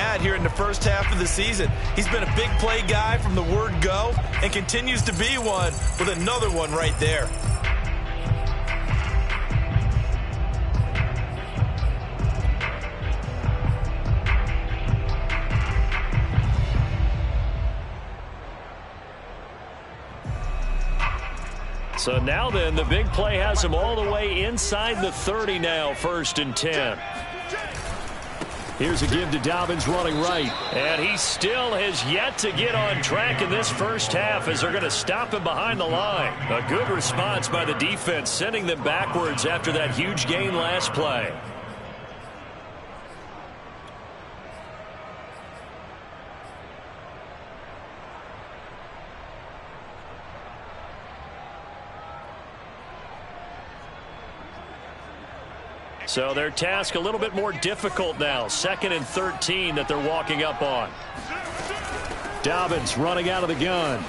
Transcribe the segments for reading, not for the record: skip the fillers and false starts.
had here in the first half of the season. He's been a big play guy from the word go and continues to be one with another one right there. So now then, the big play has him all the way inside the 30 now, 1st and 10. Here's a give to Dobbins running right. And he still has yet to get on track in this first half as they're going to stop him behind the line. A good response by the defense, sending them backwards after that huge gain last play. So their task a little bit more difficult now. 2nd and 13 that they're walking up on. Dobbins running out of the gun.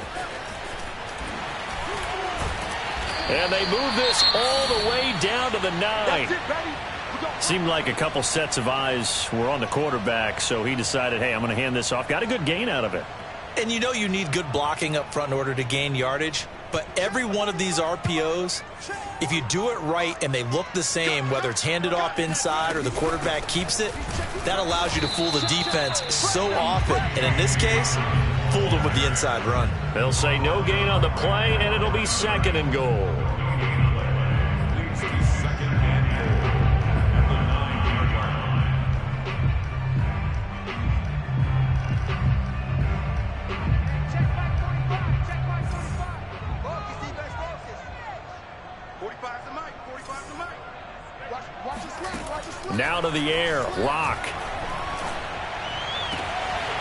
And they move this all the way down to the 9. Seemed like a couple sets of eyes were on the quarterback, so he decided, hey, I'm going to hand this off. Got a good gain out of it. And you know you need good blocking up front in order to gain yardage. But every one of these RPOs, if you do it right and they look the same, whether it's handed off inside or the quarterback keeps it, that allows you to fool the defense so often. And in this case, fooled them with the inside run. They'll say no gain on the play, and it'll be 2nd and goal. Now to the air. Lock.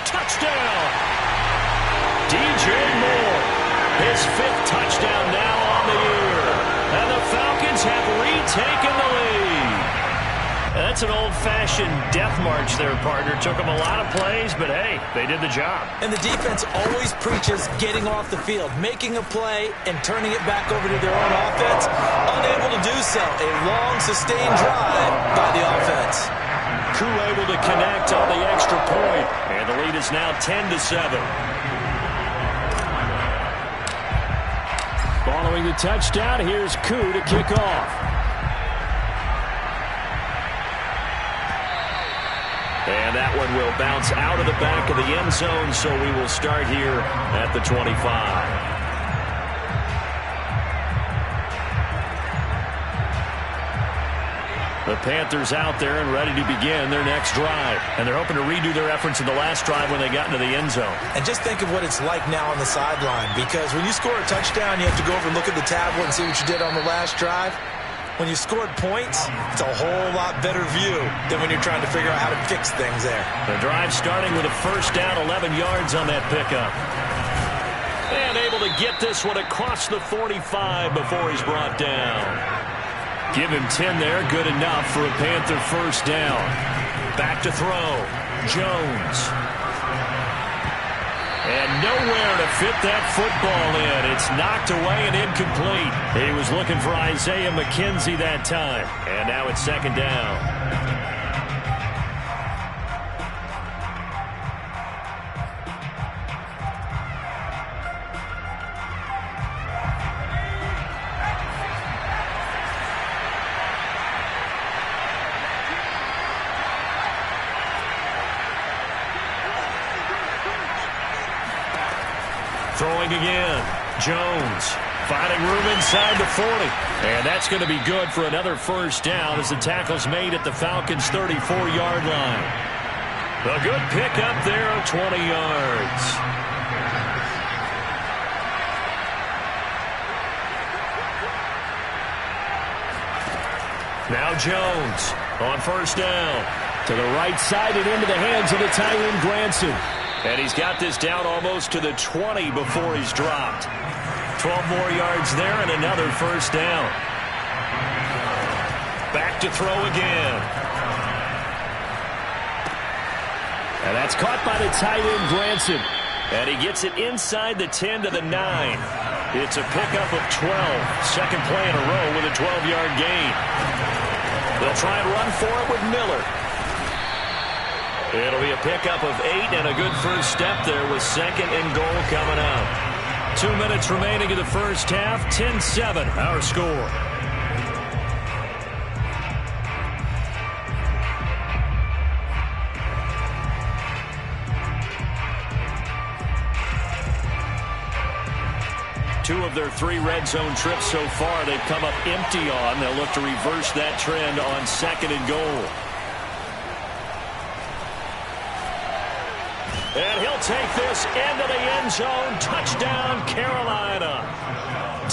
Touchdown! DJ Moore. His 5th touchdown now on the year. And the Falcons have retaken the lead. That's an old-fashioned death march there, partner. Took them a lot of plays, but hey, they did the job. And the defense always preaches getting off the field, making a play, and turning it back over to their own offense. Unable to do so. A long, sustained drive by the offense. Crew able to connect on the extra point. And the lead is now 10-7. Following the touchdown, here's Koo to kick off. And that one will bounce out of the back of the end zone, so we will start here at the 25. The Panthers out there and ready to begin their next drive. And they're hoping to redo their efforts in the last drive when they got into the end zone. And just think of what it's like now on the sideline, because when you score a touchdown, you have to go over and look at the tablet and see what you did on the last drive. When you scored points, it's a whole lot better view than when you're trying to figure out how to fix things there. The drive starting with a 1st down, 11 yards on that pickup. And able to get this one across the 45 before he's brought down. Give him 10 there, good enough for a Panther 1st down. Back to throw, Jones. And nowhere to fit that football in. It's knocked away and incomplete. He was looking for Isaiah McKenzie that time. And now it's 2nd down. Throwing again. Jones finding room inside the 40. And that's going to be good for another 1st down as the tackle's made at the Falcons' 34-yard line. A good pickup there of 20 yards. Now Jones on 1st down. To the right side and into the hands of the tight end, Granson. And he's got this down almost to the 20 before he's dropped. 12 more yards there and another 1st down. Back to throw again. And that's caught by the tight end, Granson. And he gets it inside the 10 to the 9. It's a pickup of 12. 2nd play in a row with a 12-yard gain. They'll try and run for it with Miller. It'll be a pickup of 8 and a good first step there with 2nd and goal coming up. 2 minutes remaining in the first half. 10-7 our score. Two of their 3 red zone trips so far they've come up empty on. They'll look to reverse that trend on 2nd and goal. And he'll take this into the end zone. Touchdown, Carolina.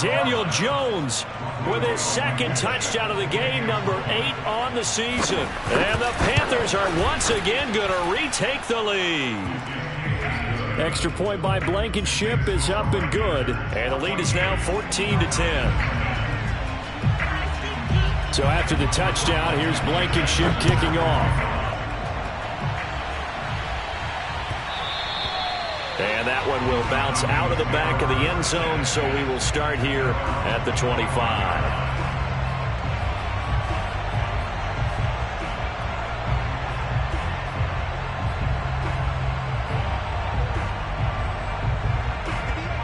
Daniel Jones with his 2nd touchdown of the game, number 8 on the season. And the Panthers are once again going to retake the lead. Extra point by Blankenship is up and good. And the lead is now 14-10. So after the touchdown, here's Blankenship kicking off. And that one will bounce out of the back of the end zone, so we will start here at the 25.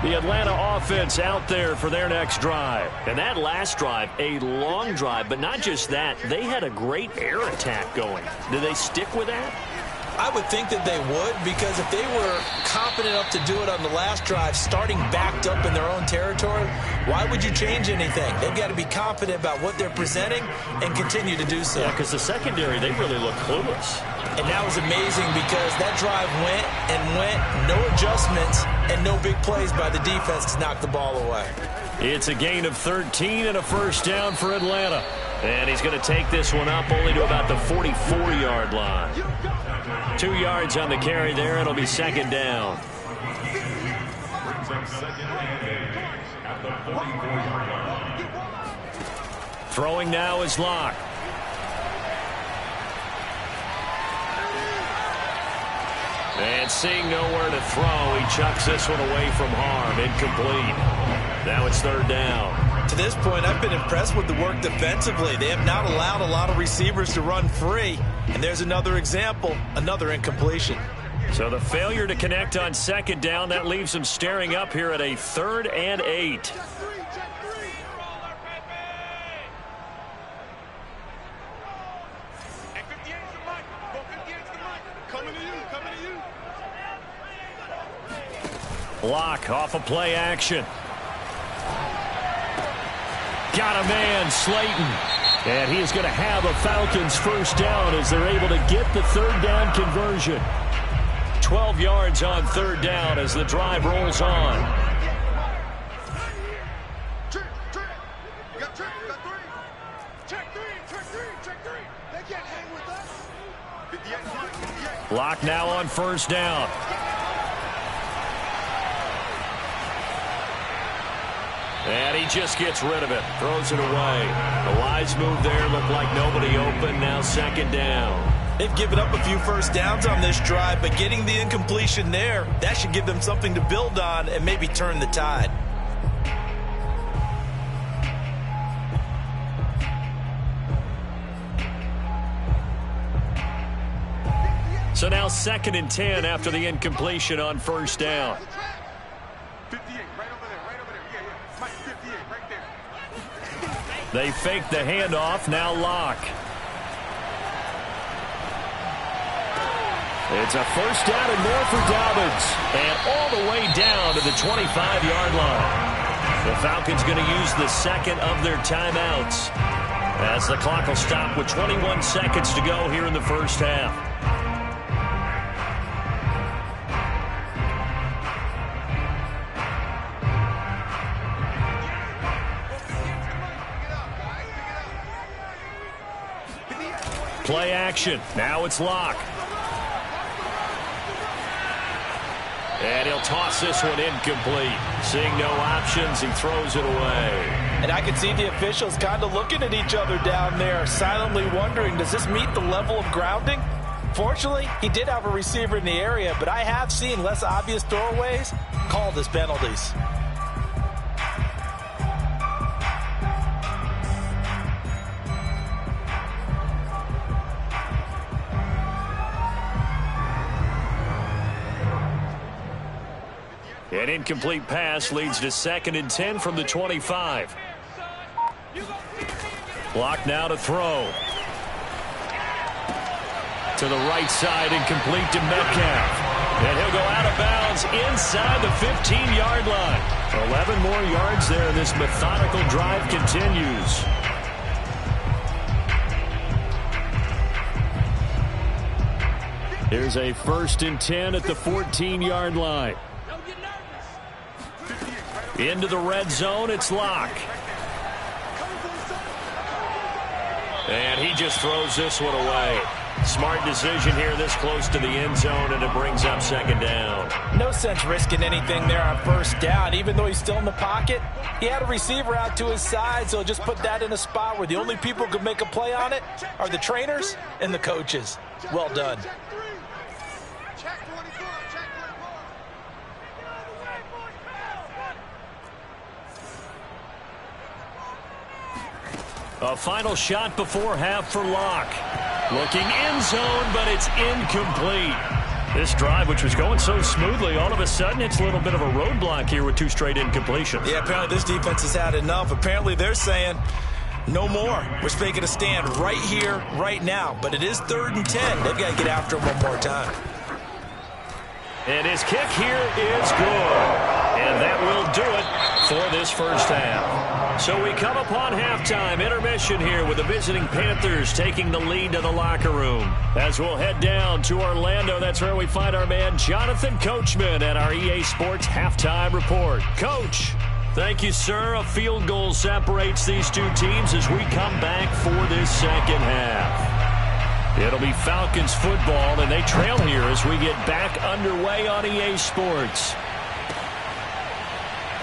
The Atlanta offense out there for their next drive. And that last drive, a long drive, but not just that. They had a great air attack going. Do they stick with that? I would think that they would, because if they were confident enough to do it on the last drive, starting backed up in their own territory, why would you change anything? They've got to be confident about what they're presenting and continue to do so. Yeah, because the secondary, they really look clueless. And that was amazing because that drive went and went, no adjustments, and no big plays by the defense to knock the ball away. It's a gain of 13 and a first down for Atlanta. And he's going to take this one up only to about the 44-yard line. 2 yards on the carry there. It'll be 2nd down. Throwing now is Locke. And seeing nowhere to throw, he chucks this one away from harm. Incomplete. Now it's 3rd down. To this point, I've been impressed with the work defensively. They have not allowed a lot of receivers to run free. And there's another example, another incompletion. So the failure to connect on 2nd down, that leaves them staring up here at a 3rd and 8. Block off a play action. Got a man, Slayton. And he is going to have a Falcons first down as they're able to get the 3rd down conversion. 12 yards on 3rd down as the drive rolls on. Block now on 1st down. And he just gets rid of it. Throws it away. The wise move there. Looked like nobody open. Now 2nd down. They've given up a few first downs on this drive, but getting the incompletion there, that should give them something to build on and maybe turn the tide. So now 2nd and 10 after the incompletion on 1st down. They fake the handoff. Now Locke. It's a first down and more for Dobbins. And all the way down to the 25-yard line. The Falcons going to use the 2nd of their timeouts as the clock will stop with 21 seconds to go here in the first half. Play action. Now it's Locke. And he'll toss this one incomplete. Seeing no options, he throws it away. And I can see the officials kind of looking at each other down there, silently wondering, does this meet the level of grounding? Fortunately, he did have a receiver in the area, but I have seen less obvious throwaways called as penalties. An incomplete pass leads to 2nd and 10 from the 25. Block now to throw. To the right side and complete to Metcalf. And he'll go out of bounds inside the 15-yard line. 11 more yards there. This methodical drive continues. Here's a 1st and 10 at the 14-yard line. Into the red zone, it's Locke. And he just throws this one away. Smart decision here this close to the end zone, and it brings up 2nd down. No sense risking anything there on 1st down. Even though he's still in the pocket, he had a receiver out to his side, so just put that in a spot where the only people who can make a play on it are the trainers and the coaches. Well done. A final shot before half for Locke. Looking end zone, but it's incomplete. This drive, which was going so smoothly, all of a sudden it's a little bit of a roadblock here with 2 straight incompletions. Yeah, apparently this defense has had enough. Apparently they're saying no more. We're making a stand right here, right now. But it is 3rd and 10. They've got to get after him one more time. And his kick here is good. And that will do it for this 1st half. So we come upon halftime intermission here with the visiting Panthers taking the lead to the locker room. As we'll head down to Orlando, that's where we find our man Jonathan Coachman at our EA Sports Halftime Report. Coach, thank you, sir. A field goal separates these 2 teams as we come back for this 2nd half. It'll be Falcons football, and they trail here as we get back underway on EA Sports.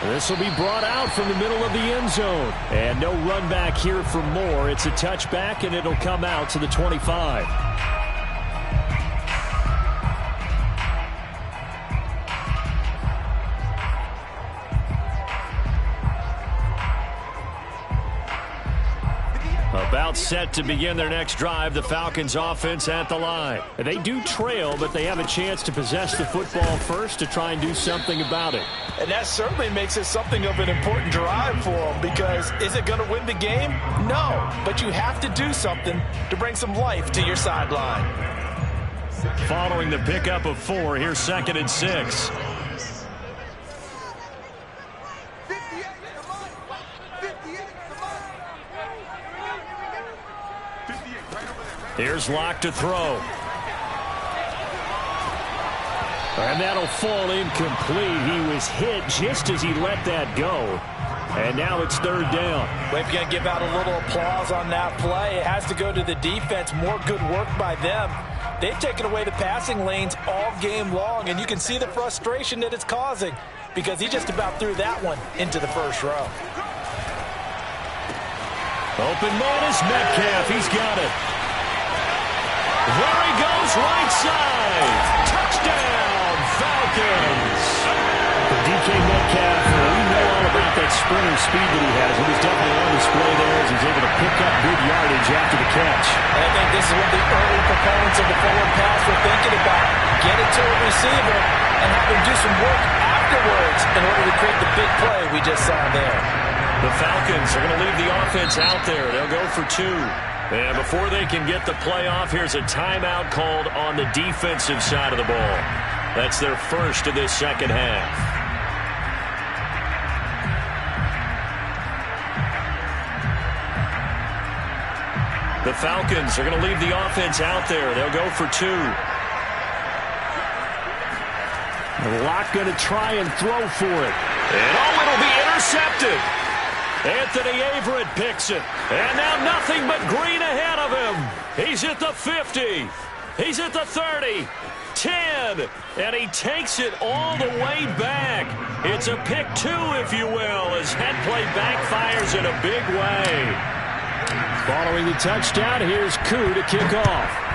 This will be brought out from the middle of the end zone. And no run back here for Moore. It's a touchback, and it'll come out to the 25. About set to begin their next drive, the Falcons offense at the line. They do trail, but they have a chance to possess the football first to try and do something about it. And that certainly makes it something of an important drive for them, because is it going to win the game? No, but you have to do something to bring some life to your sideline. Following the pickup of 4, here's 2nd and 6. Here's Locke to throw. And that'll fall incomplete. He was hit just as he let that go. And now it's 3rd down. We're going to give out a little applause on that play. It has to go to the defense. More good work by them. They've taken away the passing lanes all game long, and you can see the frustration that it's causing because he just about threw that one into the 1st row. Open man is Metcalf. He's got it. There he goes, right side. Touchdown, Falcons. For DK Metcalf, we know all about that sprinter speed that he has. It was definitely on display there as he's able to pick up good yardage after the catch. And I think this is what the early proponents of the forward pass were thinking about. Get it to a receiver and have him do some work afterwards in order to create the big play we just saw there. The Falcons are going to leave the offense out there. They'll go for 2. And before they can get the play off, here's a timeout called on the defensive side of the ball. That's their 1st of this 2nd half. The Falcons are going to leave the offense out there. They'll go for 2. Locke going to try and throw for it. And it'll be intercepted. Anthony Averett picks it. And now nothing but green ahead of him. He's at the 50. He's at the 30. 10. And he takes it all the way back. It's a pick 2, if you will, as head play backfires in a big way. Following the touchdown, here's Koo to kick off.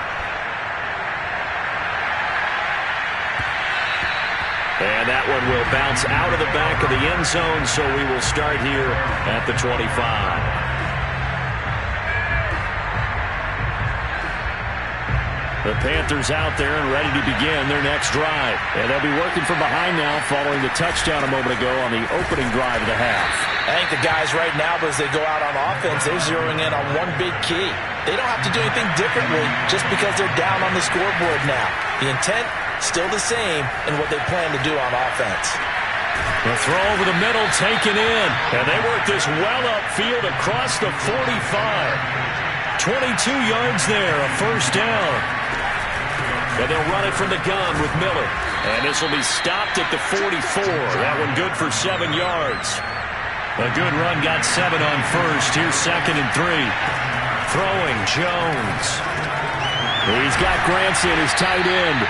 And that one will bounce out of the back of the end zone, so we will start here at the 25. The Panthers out there and ready to begin their next drive. And they'll be working from behind now following the touchdown a moment ago on the opening drive of the half. I think the guys right now, as they go out on offense, they're zeroing in on one big key. They don't have to do anything differently just because they're down on the scoreboard now. The intent, still the same in what they plan to do on offense. The throw over the middle taken in. And they work this well upfield across the 45. 22 yards there, a first down. And they'll run it from the gun with Miller. And this will be stopped at the 44. That one good for 7 yards. A good run got 7 on first. Here's 2nd and 3. Throwing Jones. He's got Granson, his tight end.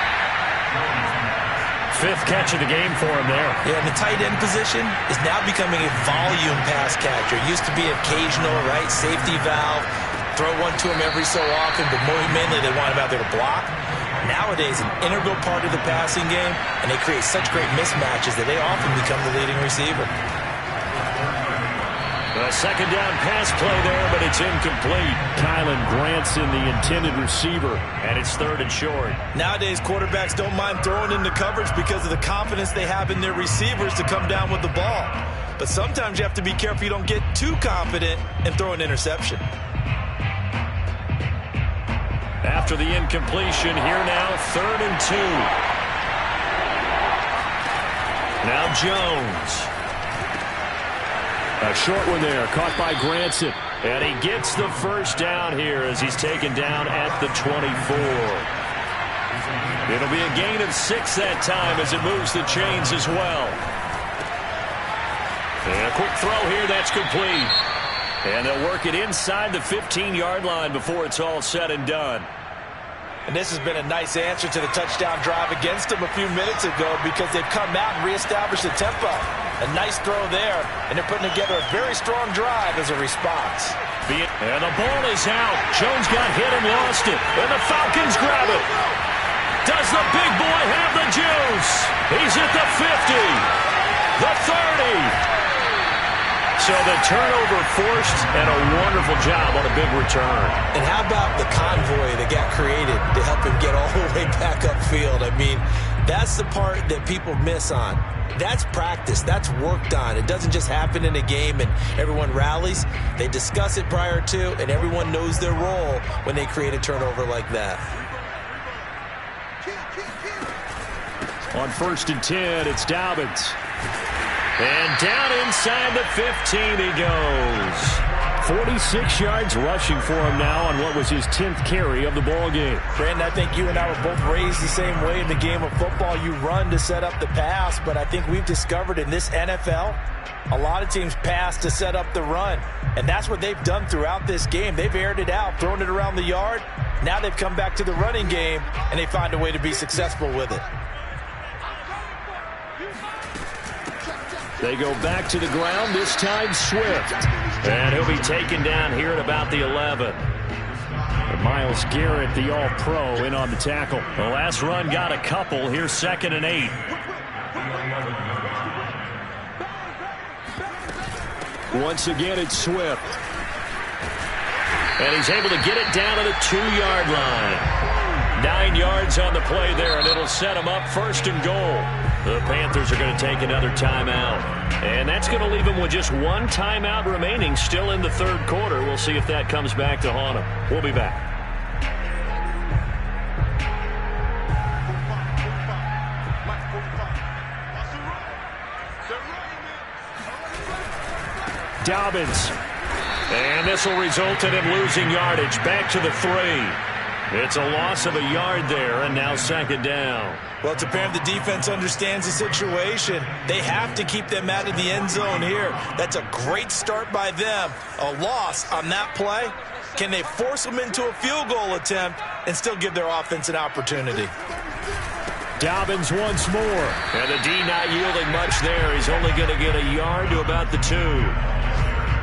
5th catch of the game for him there. Yeah, and the tight end position is now becoming a volume pass catcher. It used to be occasional, right? Safety valve. Throw one to him every so often, but mainly they want him out there to block. Nowadays, an integral part of the passing game, and they create such great mismatches that they often become the leading receiver. A second down pass play there, but it's incomplete. Kylan Granson, the intended receiver, and it's 3rd and short. Nowadays, quarterbacks don't mind throwing into coverage because of the confidence they have in their receivers to come down with the ball. But sometimes you have to be careful you don't get too confident and throw an interception. After the incompletion, here now, 3rd and 2. Now Jones. A short one there, caught by Granson. And he gets the first down here as he's taken down at the 24. It'll be a gain of 6 that time as it moves the chains as well. And a quick throw here, that's complete. And they'll work it inside the 15-yard line before it's all said and done. And this has been a nice answer to the touchdown drive against them a few minutes ago because they've come out and reestablished the tempo. A nice throw there, and they're putting together a very strong drive as a response. And the ball is out. Jones got hit and lost it. And the Falcons grab it. Does the big boy have the juice? He's at the 50. The 30. So the turnover forced and a wonderful job on a big return. And how about the convoy that got created to help him get all the way back upfield? I mean, that's the part that people miss on. That's practice. That's worked on. It doesn't just happen in a game and everyone rallies. They discuss it prior to, and everyone knows their role when they create a turnover like that. On 1st and 10, it's Dobbins. And down inside the 15 he goes. 46 yards rushing for him now on what was his 10th carry of the ball game. Brandon, I think you and I were both raised the same way in the game of football. You run to set up the pass, but I think we've discovered in this NFL, a lot of teams pass to set up the run. And that's what they've done throughout this game. They've aired it out, thrown it around the yard. Now they've come back to the running game, and they find a way to be successful with it. They go back to the ground, this time Swift. And he'll be taken down here at about the 11. And Myles Garrett, the All-Pro, in on the tackle. The last run got a couple. Here's 2nd and 8. Once again, it's Swift. And he's able to get it down to the 2-yard line. 9 yards on the play there, and it'll set him up 1st and goal. The Panthers are going to take another timeout. And that's going to leave them with just one timeout remaining still in the 3rd quarter. We'll see if that comes back to haunt them. We'll be back. Dobbins. And this will result in him losing yardage. Back to the 3. It's a loss of a yard there, and now 2nd down. Well, it's apparent the defense understands the situation. They have to keep them out of the end zone here. That's a great start by them. A loss on that play. Can they force them into a field goal attempt and still give their offense an opportunity? Dobbins once more. And the D not yielding much there. He's only going to get a yard to about the 2.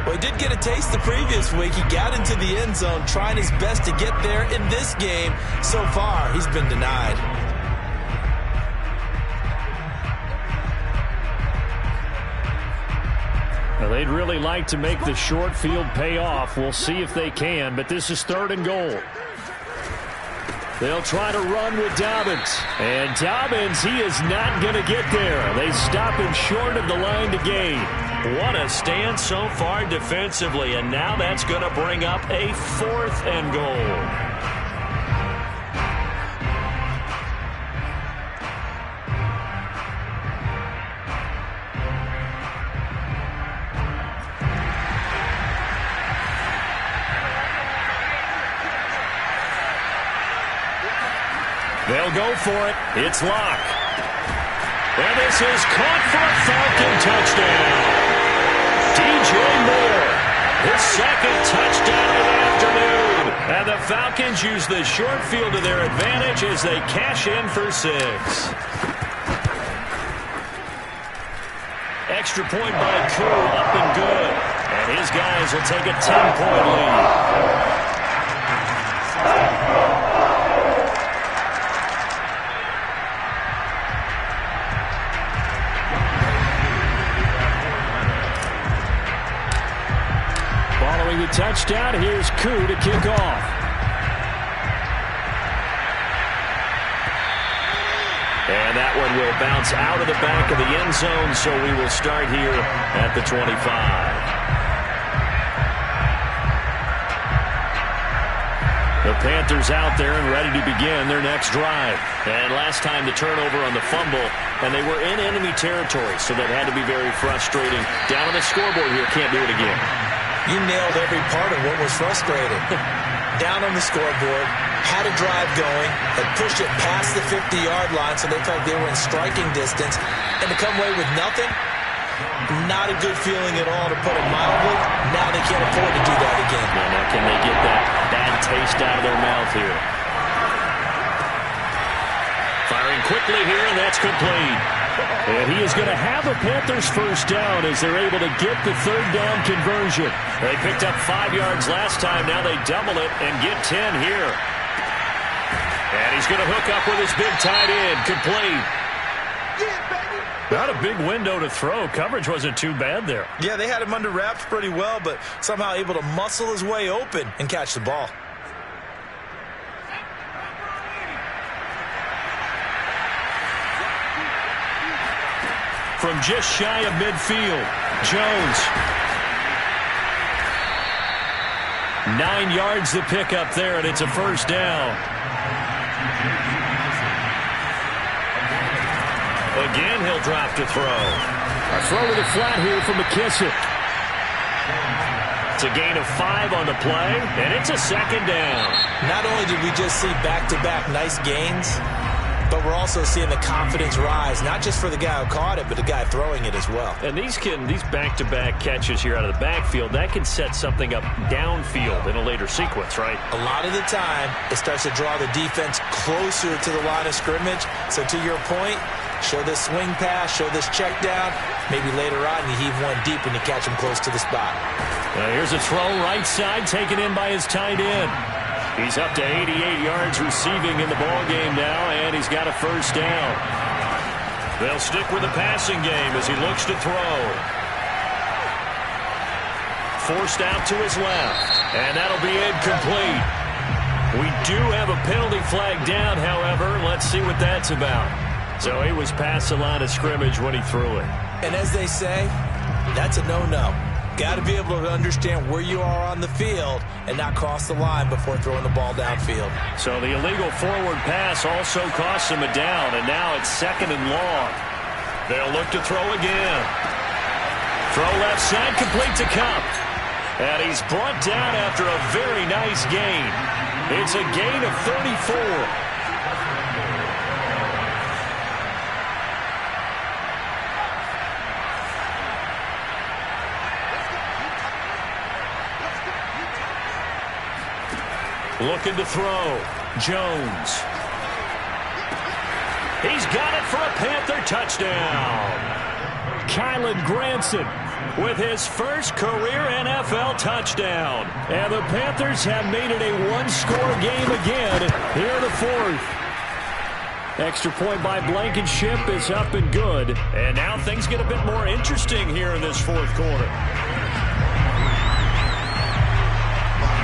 Well, he did get a taste the previous week. He got into the end zone, trying his best to get there in this game. So far, he's been denied. Well, they'd really like to make the short field pay off. We'll see if they can, but this is 3rd and goal. They'll try to run with Dobbins. And Dobbins, he is not going to get there. They stop him short of the line to gain. What a stand so far defensively. And now that's going to bring up a 4th and goal. They'll go for it. It's Locke. And this is caught for a Falcon touchdown. DJ Moore, his 2nd touchdown of the afternoon. And the Falcons use the short field to their advantage as they cash in for 6. Extra point by Koo, up and good. And his guys will take a 10-point lead. The touchdown, here's Koo to kick off. And that one will bounce out of the back of the end zone, so we will start here at the 25. The Panthers out there and ready to begin their next drive. And last time the turnover on the fumble, and they were in enemy territory, so that had to be very frustrating. Down on the scoreboard here, can't do it again. You nailed every part of what was frustrating. Down on the scoreboard, had a drive going, had pushed it past the 50-yard line so they felt they were in striking distance, and to come away with nothing, not a good feeling at all, to put it mildly. Now they can't afford to do that again. And now can they get that bad taste out of their mouth here? Firing quickly here, and that's complete. And he is going to have a Panthers first down as they're able to get the 3rd down conversion. They picked up 5 yards last time. Now they double it and get 10 here. And he's going to hook up with his big tight end. Complete. Not a big window to throw. Coverage wasn't too bad there. Yeah, they had him under wraps pretty well, but somehow able to muscle his way open and catch the ball. From just shy of midfield, Jones. 9 yards to pick up there, and it's a first down. Again, he'll drop to throw. A throw to the flat here from McKissick. It's a gain of 5 on the play, and it's a 2nd down. Not only did we just see back-to-back nice gains, but we're also seeing the confidence rise, not just for the guy who caught it, but the guy throwing it as well. And these back-to-back catches here out of the backfield, that can set something up downfield in a later sequence, right? A lot of the time, it starts to draw the defense closer to the line of scrimmage. So to your point, show this swing pass, show this check down. Maybe later on you heave one deep and you catch him close to the spot. Here's a throw right side, taken in by his tight end. He's up to 88 yards receiving in the ballgame now, and he's got a first down. They'll stick with the passing game as he looks to throw. Forced out to his left, and that'll be incomplete. We do have a penalty flag down, however. Let's see what that's about. So he was past the line of scrimmage when he threw it. And as they say, that's a no-no. Got to be able to understand where you are on the field and not cross the line before throwing the ball downfield. So the illegal forward pass also costs him a down, and now it's 2nd and long. They'll look to throw again. Throw left side, complete to Cup. And he's brought down after a very nice gain. It's a gain of 34. Looking to throw. Jones. He's got it for a Panther touchdown. Kylan Granson with his first career NFL touchdown. And the Panthers have made it a one-score game again here in the 4th. Extra point by Blankenship is up and good. And now things get a bit more interesting here in this 4th quarter.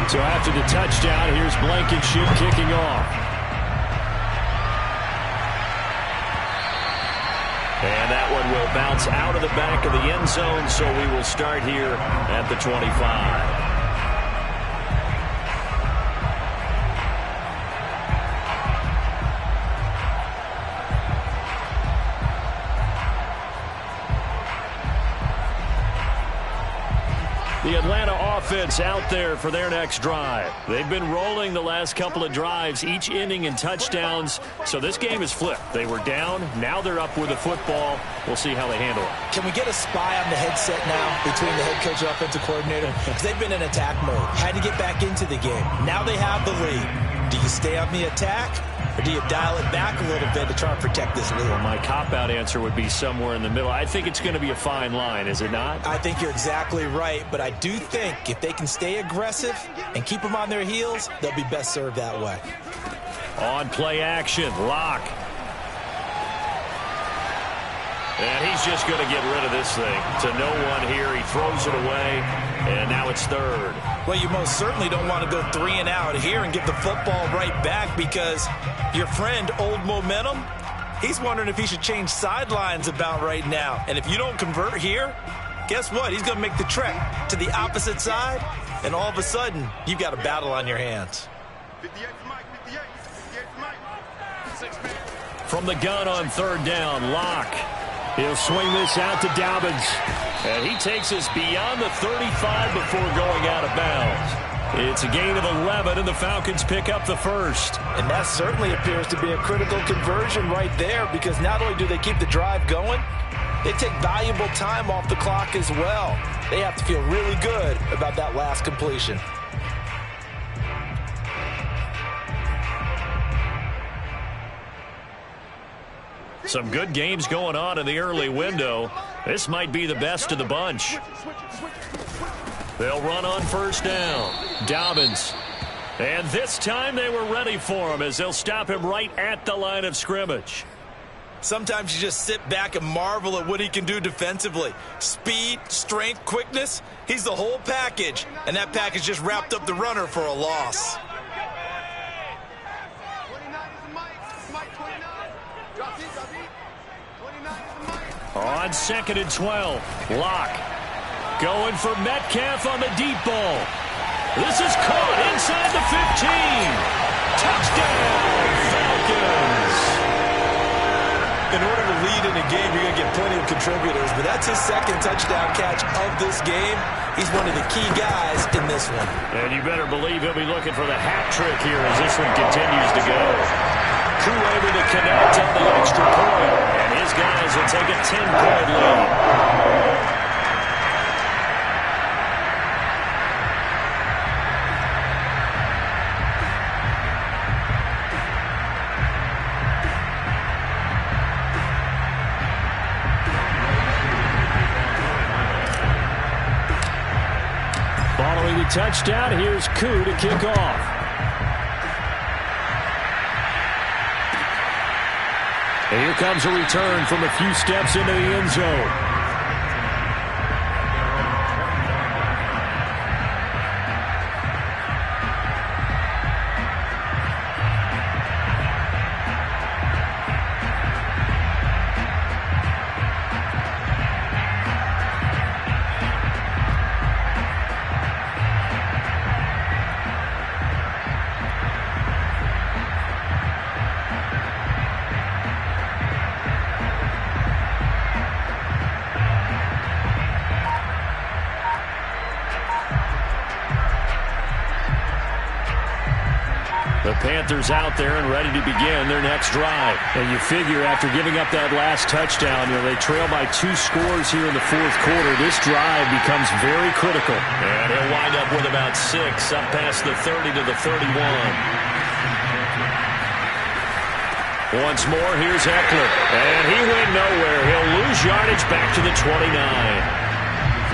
So after the touchdown, here's Blankenship kicking off. And that one will bounce out of the back of the end zone, so we will start here at the 25. The Atlanta offense out there for their next drive. They've been rolling the last couple of drives, each inning in touchdowns. So this game is flipped. They were down. Now they're up with the football. We'll see how they handle it. Can we get a spy on the headset now between the head coach and offensive coordinator? Because they've been in attack mode. Had to get back into the game. Now they have the lead. Do you stay on the attack? Or do you dial it back a little bit to try and protect this lead? Well, my cop-out answer would be somewhere in the middle. I think it's going to be a fine line, is it not? I think you're exactly right, but I do think if they can stay aggressive and keep them on their heels, they'll be best served that way. On play action, Locke. And he's just going to get rid of this thing. To no one here. He throws it away, and now it's third. Well, you most certainly don't want to go 3 and out here and give the football right back because your friend, Old Momentum, he's wondering if he should change sidelines about right now. And if you don't convert here, guess what? He's going to make the trek to the opposite side, and all of a sudden, you've got a battle on your hands. From the gun on third down, Locke. He'll swing this out to Dobbins. And he takes us beyond the 35 before going out of bounds. It's a gain of 11, and the Falcons pick up the first. And that certainly appears to be a critical conversion right there because not only do they keep the drive going, they take valuable time off the clock as well. They have to feel really good about that last completion. Some good games going on in the early window. This might be the best of the bunch. They'll run on first down. Dobbins. And this time they were ready for him as they'll stop him right at the line of scrimmage. Sometimes you just sit back and marvel at what he can do defensively. Speed, strength, quickness, he's the whole package. And that package just wrapped up the runner for a loss. On 2nd and 12, Locke going for Metcalf on the deep ball. This is caught inside the 15. Touchdown, Falcons. In order to lead in a game, you're going to get plenty of contributors, but that's his second touchdown catch of this game. He's one of the key guys in this one. And you better believe he'll be looking for the hat trick here as this one continues to go. Crew able to connect on the extra point, and his guys will take a 10-point lead. Following the touchdown, here's Koo to kick off. And here comes a return from a few steps into the end zone. The Panthers out there and ready to begin their next drive. And you figure after giving up that last touchdown, they trail by 2 scores here in the fourth quarter. This drive becomes very critical. And he'll wind up with about 6 up past the 30 to the 31. Once more, here's Eckler. And he went nowhere. He'll lose yardage back to the 29.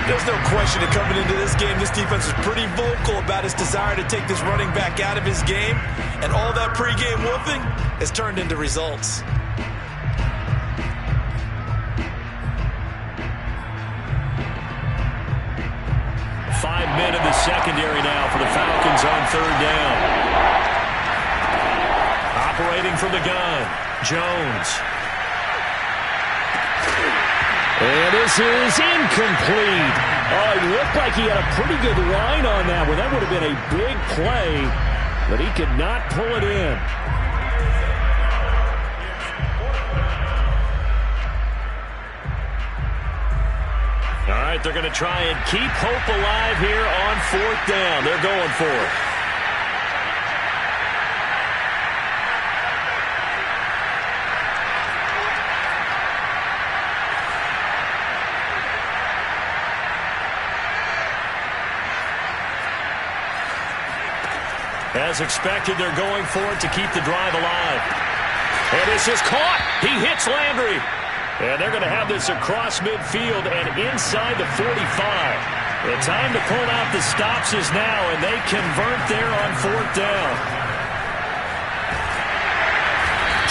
There's no question that coming into this game, this defense is pretty vocal about its desire to take this running back out of his game. And all that pregame whooping has turned into results. Five men in the secondary now for the Falcons on third down. Operating from the gun, Jones. And this is incomplete. Oh, it looked like he had a pretty good line on that one. That would have been a big play, but he could not pull it in. All right, they're going to try and keep hope alive here on 4th down. They're going for it. As expected, they're going for it to keep the drive alive. And this is caught. He hits Landry. And they're going to have this across midfield and inside the 45. The time to pull out the stops is now, and they convert there on 4th down.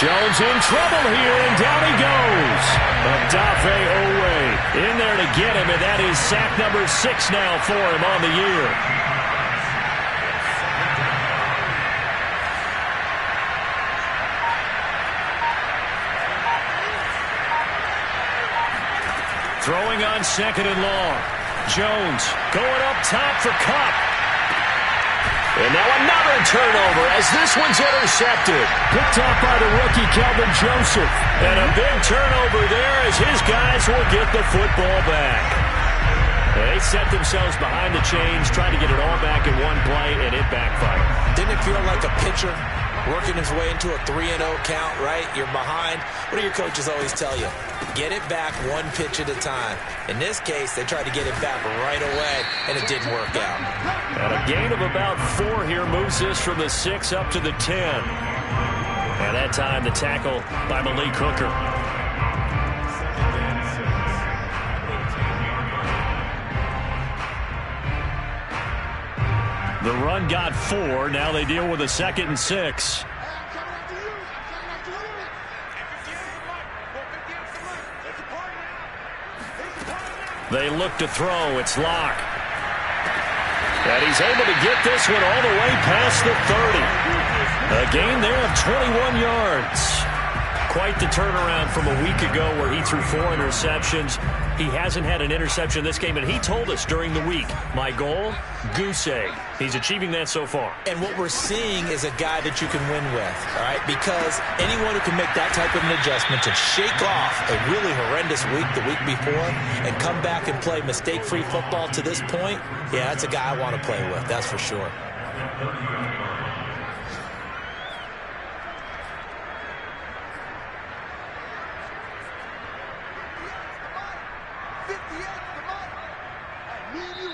Jones in trouble here, and down he goes. Odafe Owe in there to get him, and that is sack number 6 now for him on the year. Throwing on 2nd and long. Jones going up top for Kupp. And now another turnover as this one's intercepted. Picked off by the rookie, Calvin Joseph. And a big turnover there as his guys will get the football back. They set themselves behind the chains, trying to get it all back in one play, and it backfired. Didn't it feel like a pitcher working his way into a 3-0 count, right? You're behind. What do your coaches always tell you? Get it back one pitch at a time. In this case, they tried to get it back right away, and it didn't work out. And a gain of about 4 here moves this from the 6 up to the 10. And that time, the tackle by Malik Hooker. The run got 4. Now they deal with a 2nd and 6. They look to throw. It's Locke. And he's able to get this one all the way past the 30. A gain there of 21 yards. Quite the turnaround from a week ago where he threw 4 interceptions. He hasn't had an interception this game, and he told us during the week, my goal, goose egg. He's achieving that so far. And what we're seeing is a guy that you can win with, all right? Because anyone who can make that type of an adjustment to shake off a really horrendous week the week before and come back and play mistake-free football to this point, yeah, that's a guy I want to play with, that's for sure.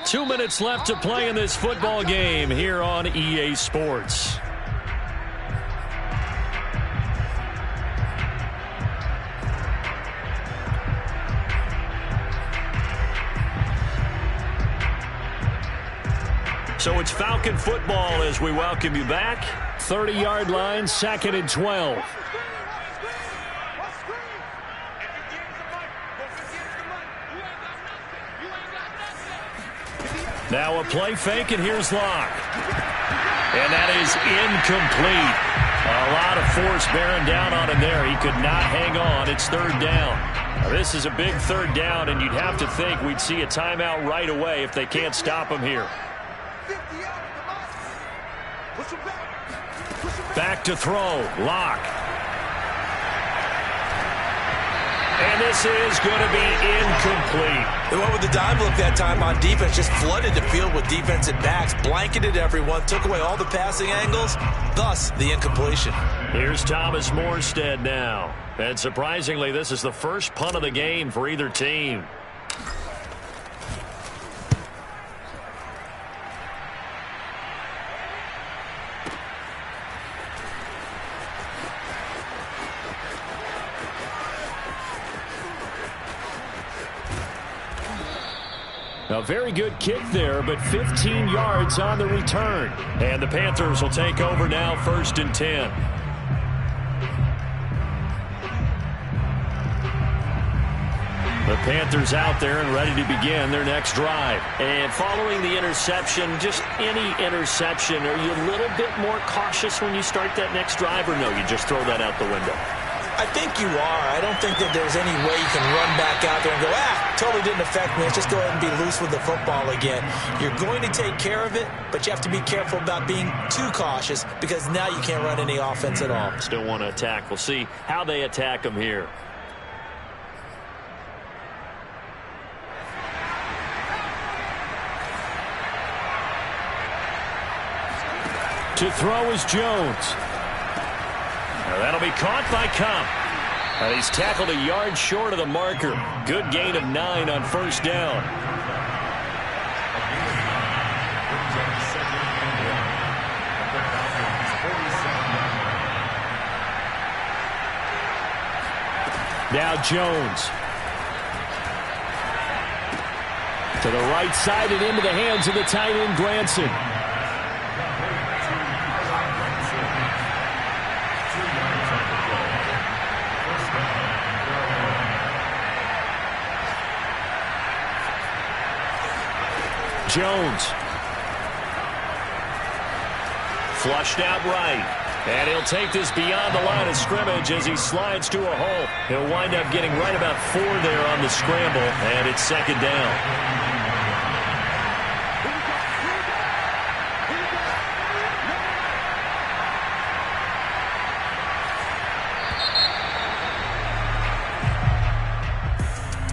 Two minutes left to play in this football game here on EA Sports. So it's Falcon football as we welcome you back. 30-yard line, 2nd and 12. Now a play fake, and here's Locke. And that is incomplete. A lot of force bearing down on him there. He could not hang on. It's 3rd down. Now, this is a big 3rd down, and you'd have to think we'd see a timeout right away if they can't stop him here. Back to throw. Locke. And this is going to be incomplete. They went with the dime look that time on defense, just flooded the field with defensive backs, blanketed everyone, took away all the passing angles, thus the incompletion. Here's Thomas Morstead now. And surprisingly, this is the first punt of the game for either team. A very good kick there, but 15 yards on the return. And the Panthers will take over now, 1st and 10. The Panthers out there and ready to begin their next drive. And following the interception, just any interception, are you a little bit more cautious when you start that next drive, or no, you just throw that out the window? I think you are. I don't think that there's any way you can run back out there and go, really didn't affect me. Let's just go ahead and be loose with the football again. You're going to take care of it, but you have to be careful about being too cautious because now you can't run any offense at all. Still want to attack. We'll see how they attack them here. To throw is Jones. Now that'll be caught by Cup. He's tackled a yard short of the marker. Good gain of 9 on first down. Now Jones. To the right side and into the hands of the tight end, Granson. Jones. Flushed out right. And he'll take this beyond the line of scrimmage as he slides to a hole. He'll wind up getting right about 4 there on the scramble, and it's second down.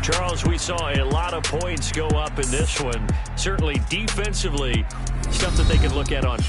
Charles, we saw a lot of points go up in this one. Certainly defensively, stuff that they can look at on